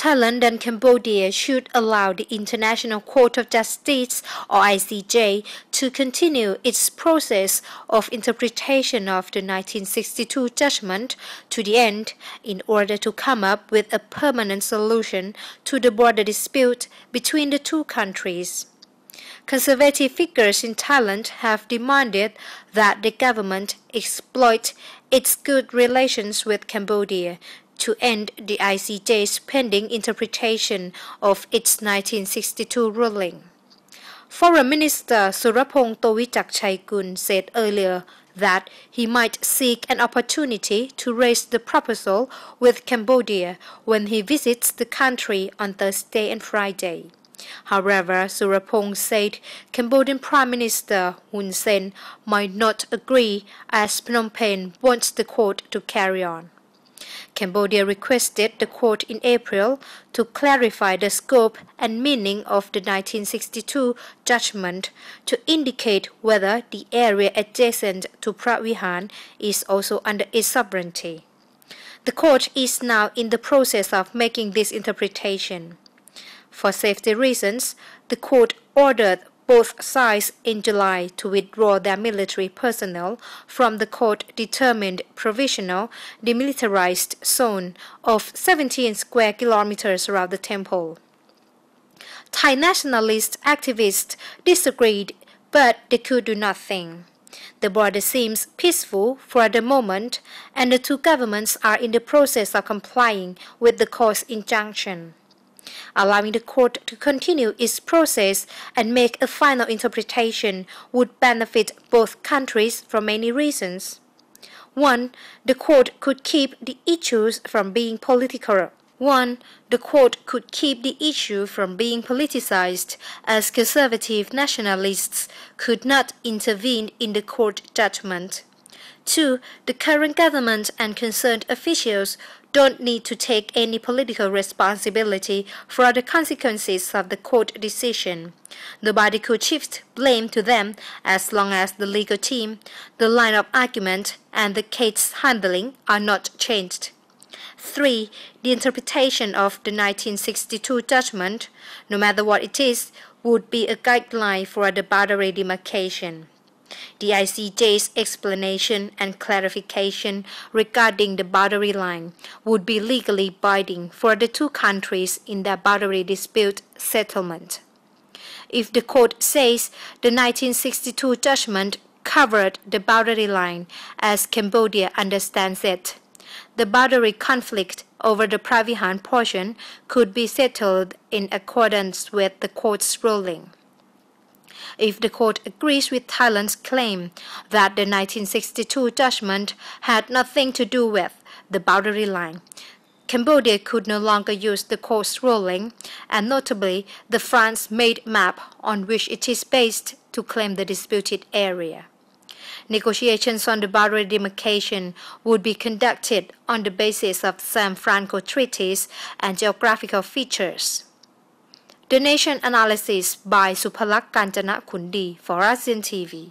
Thailand and Cambodia should allow the International Court of Justice, or ICJ, to continue its process of interpretation of the 1962 judgment to the end in order to come up with a permanent solution to the border dispute between the two countries. Conservative figures in Thailand have demanded that the government exploit its good relations with Cambodia to end the ICJ's pending interpretation of its 1962 ruling. Foreign Minister Surapong Tawichakchaikul said earlier that he might seek an opportunity to raise the proposal with Cambodia when he visits the country on Thursday and Friday. However, Surapong said Cambodian Prime Minister Hun Sen might not agree as Phnom Penh wants the court to carry on. Cambodia requested the court in April to clarify the scope and meaning of the 1962 judgment to indicate whether the area adjacent to Pravihan is also under its sovereignty. The court is now in the process of making this interpretation. For safety reasons, the court ordered both sides in July to withdraw their military personnel from the court-determined provisional demilitarized zone of 17 square kilometers around the temple. Thai nationalist activists disagreed, but they could do nothing. The border seems peaceful for the moment, and the two governments are in the process of complying with the court's injunction. Allowing the court to continue its process and make a final interpretation would benefit both countries for many reasons. 1. The court could keep the issues from being politicized, as conservative nationalists could not intervene in the court judgment. 2. The current government and concerned officials don't need to take any political responsibility for the consequences of the court decision. The body could shift blame to them as long as the legal team, the line of argument, and the case handling are not changed. 3. The interpretation of the 1962 judgment, no matter what it is, would be a guideline for the boundary demarcation. The ICJ's explanation and clarification regarding the boundary line would be legally binding for the two countries in their boundary dispute settlement. If the court says the 1962 judgment covered the boundary line as Cambodia understands it, the boundary conflict over the Pravihan portion could be settled in accordance with the court's ruling. If the court agrees with Thailand's claim that the 1962 judgment had nothing to do with the boundary line, Cambodia could no longer use the court's ruling, and notably the France-made map on which it is based to claim the disputed area. Negotiations on the boundary demarcation would be conducted on the basis of San Francisco treaties and geographical features. The Nation Analysis by Supalak Kanchana Kundi for ASEAN TV.